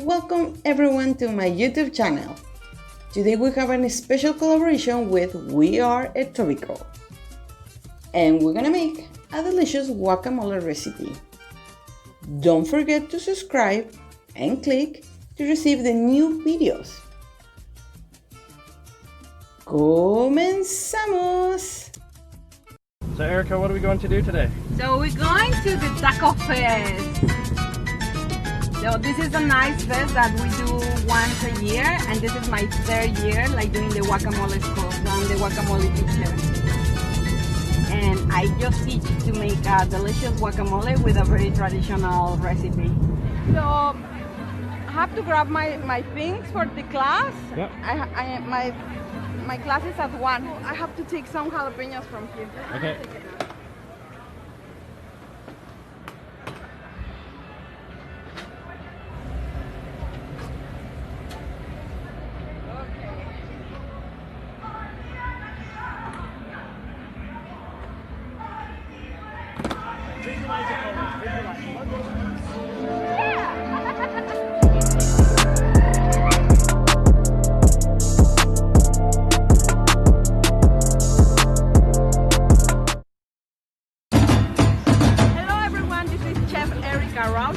Welcome everyone to my YouTube channel. Today we have a special collaboration with We Are Etobicoke. And we're gonna make a delicious guacamole recipe. Don't forget to subscribe and click to receive the new videos. ¡Comenzamos! So Erica, what are we going to do today? So we're going to the Taco Fest. So this is a nice fest that we do once a year, and this is my third year doing the guacamole school. So I'm the guacamole teacher. And I just teach to make a delicious guacamole with a very traditional recipe. So I have to grab my things for the class. Yep. My class is at 1. I have to take some jalapenos from here. Okay.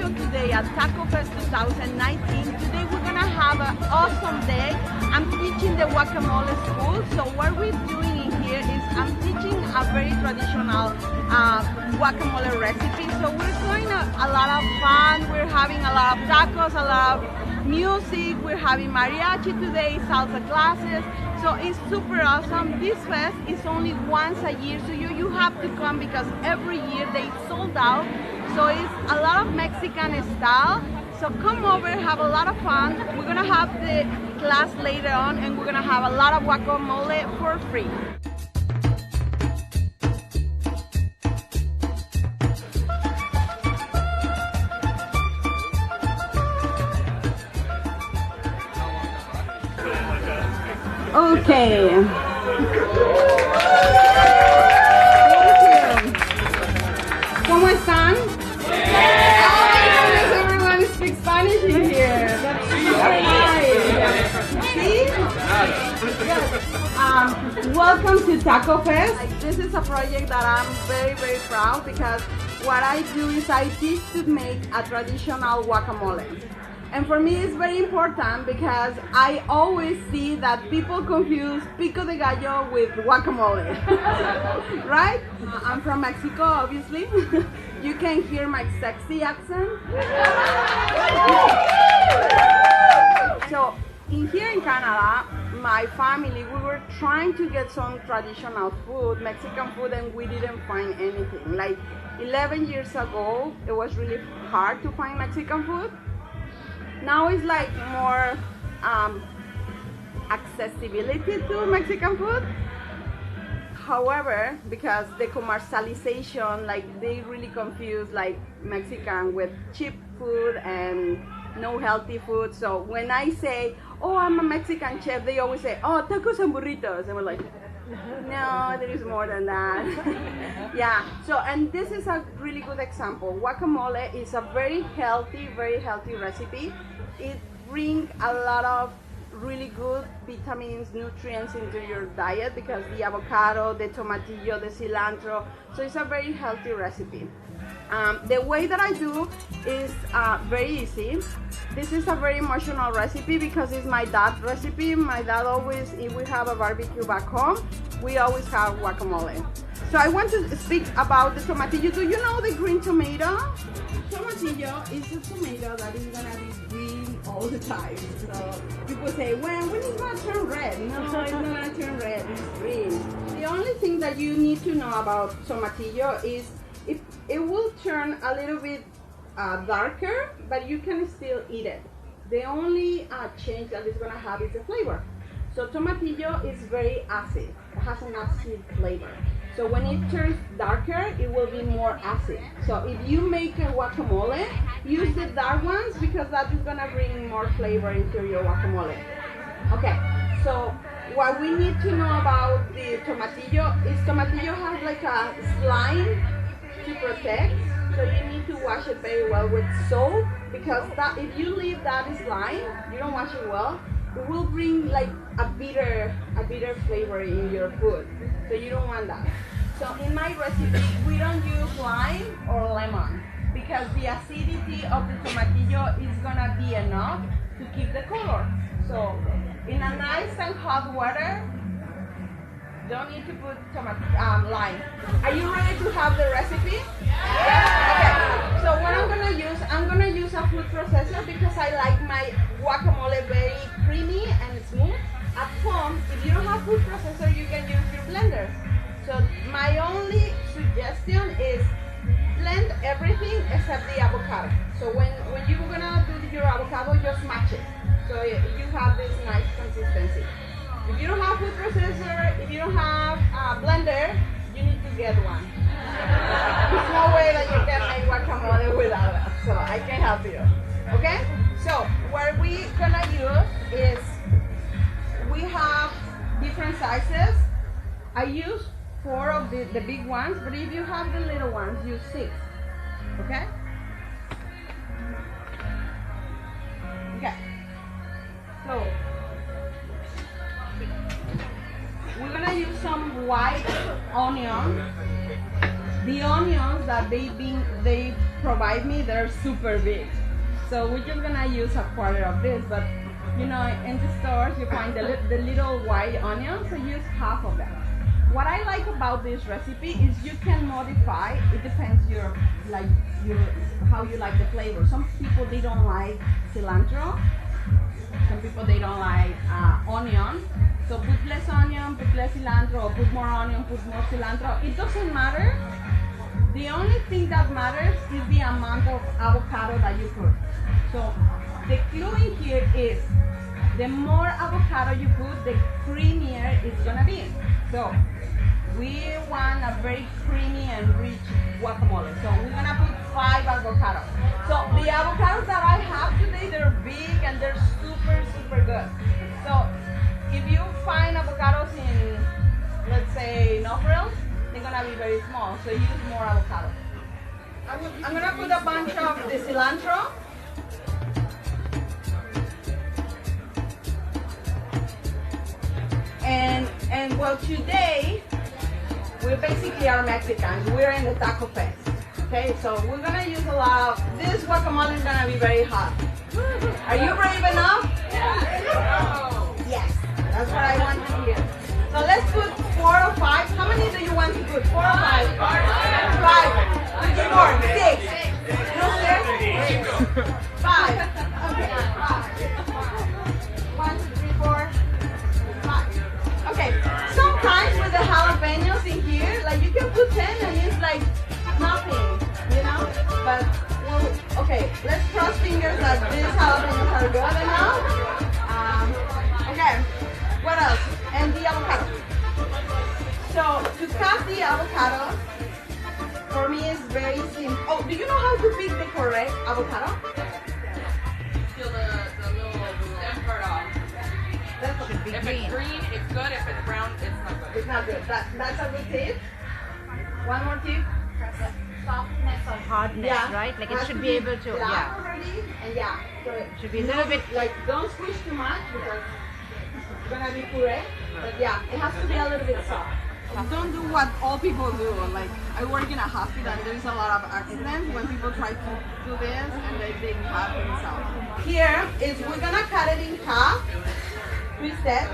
Today at Taco Fest 2019. Today we're gonna have an awesome day. I'm teaching the guacamole school. So what we're doing in here is I'm teaching a very traditional guacamole recipe. So we're doing a lot of fun. We're having a lot of tacos, a lot of music. We're having mariachi today, salsa classes. So it's super awesome. This fest is only once a year, so you have to come because every year they sold out. So it's a lot of Mexican style. So come over, have a lot of fun. We're gonna have the class later on, and we're gonna have a lot of guacamole for free. Okay. ¿Cómo están? Yeah. Oh my goodness, everyone speaks Spanish in here. That's so nice. See? Yes. Welcome to Taco Fest. This is a project that I'm very, very proud because what I do is I teach to make a traditional guacamole. And for me it's very important because I always see that people confuse pico de gallo with guacamole. Right? I'm from Mexico, obviously. You can hear my sexy accent. So here in Canada, my family, we were trying to get some traditional food, Mexican food, and we didn't find anything. Like 11 years ago, it was really hard to find Mexican food. Now it's like more accessibility to Mexican food. However, because the commercialization, they really confuse Mexican with cheap food and no healthy food. So when I say, oh, I'm a Mexican chef, they always say, oh, tacos and burritos. And we're like, no, there is more than that. Yeah, so, and this is a really good example. Guacamole is a very healthy recipe. It brings a lot of really good vitamins, nutrients into your diet because the avocado, the tomatillo, the cilantro. So it's a very healthy recipe. The way that I do is very easy. This is a very emotional recipe because it's my dad's recipe. My dad always, if we have a barbecue back home, we always have guacamole. So I want to speak about the tomatillo. Do you know the green tomato? Tomatillo is a tomato that is gonna be green all the time. So people say, well, when it's gonna turn red? No, it's not gonna turn red, it's green. The only thing that you need to know about tomatillo is it will turn a little bit darker, but you can still eat it. The only change that it's gonna have is the flavor. So tomatillo is very acid. It has an acid flavor. So when it turns darker, it will be more acid. So if you make a guacamole, use the dark ones because that is gonna bring more flavor into your guacamole. Okay, so what we need to know about the tomatillo is tomatillo has like a slime to protect. So you need to wash it very well with soap, because that if you leave that slime, you don't wash it well, it will bring like a bitter flavor in your food. So you don't want that. So in my recipe, we don't use lime or lemon, because the acidity of the tomatillo is gonna be enough to keep the color. So in a nice and hot water, don't need to put lime. Are you ready to have the recipe? Yes? Okay. So what I'm gonna use a food processor, because I like my guacamole very creamy and smooth. At home, if you don't have food processor, you can use your blender. So my only suggestion is blend everything except the avocado. So when you're gonna do your avocado, just match it. So you have this nice consistency. If you don't have food processor, if you don't have a blender, you need to get one. There's no way that you can make guacamole without that, so I can help you. Okay? So what we're gonna use is, we have different sizes. I use 4 of the big ones, but if you have the little ones, use 6. Okay? Okay. So we're gonna use some white onion. The onions that they provide me, they're super big. So we're just gonna use a quarter of this, but you know, in the stores you find the little white onions, so use half of them. What I like about this recipe is you can modify. It depends how you like the flavor. Some people, they don't like cilantro. Some people, they don't like onion. So put less onion, put less cilantro, or put more onion, put more cilantro. It doesn't matter. The only thing that matters is the amount of avocado that you put. So the clue in here is, the more avocado you put, the creamier it's gonna be. So we want a very creamy and rich guacamole. So we're gonna put 5 avocados. So the avocados that I have today, they're big and they're super good. So if you find avocados in, let's say, Nofrills, they're gonna be very small. So use more avocado. I'm gonna put a bunch of the cilantro. And well, today we basically are Mexicans. We're in the Taco Fest. Okay, so we're gonna use a lot of this. Guacamole is gonna be very hot. Are you brave enough? Yes, that's what I want to hear. So let's put 4 or 5. How many do you want to put? 4 or 5? 5. 4. 6. No, 6. 5. Okay. 5. 1, 2, 3, 4, 5. Okay. Sometimes with the jalapenos in here, like you can put 10 and it's like nothing, you know. But well, okay. Let's cross fingers that these jalapenos are good enough. Okay. What else? And the avocado. So to cut the avocado, for me is very simple. Oh, do you know how to pick the correct avocado? Peel the little stem part off. That If it's green, it's good. If it's brown, it's not good. it's not good. That's a good tip. One more tip. Softness or hardness, Yeah. right? Like it Has should to be able to, black yeah. already, and yeah. So it Should be a little bit like, don't squish too much because it's gonna be puree. But yeah, it has to be a little bit soft. Don't do what all people do. Like I work in a hospital and there's a lot of accidents when people try to do this and they cut themselves. Here is we're gonna cut it in half, twist it,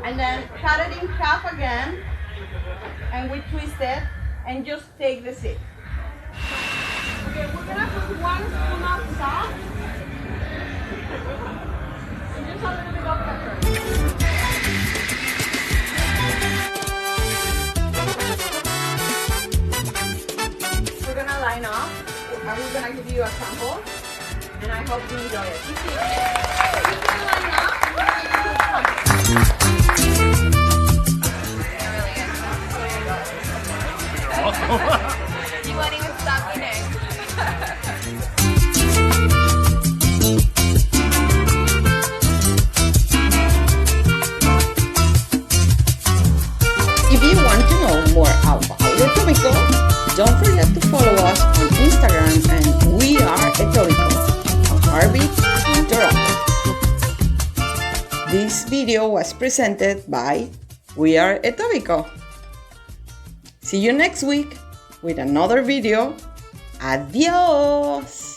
and then cut it in half again, and we twist it and just take the seed. Okay, we're gonna put 1 spoon of salt and just a little bit of pepper. We're gonna line up and we're gonna give you a sample and I hope you enjoy it. You can line up, we're gonna give you a sample. You won't even stop eating. If you want to know more about Etobicoke, don't forget to follow us on This video was presented by We Are Etobicoke. See you next week with another video. Adios!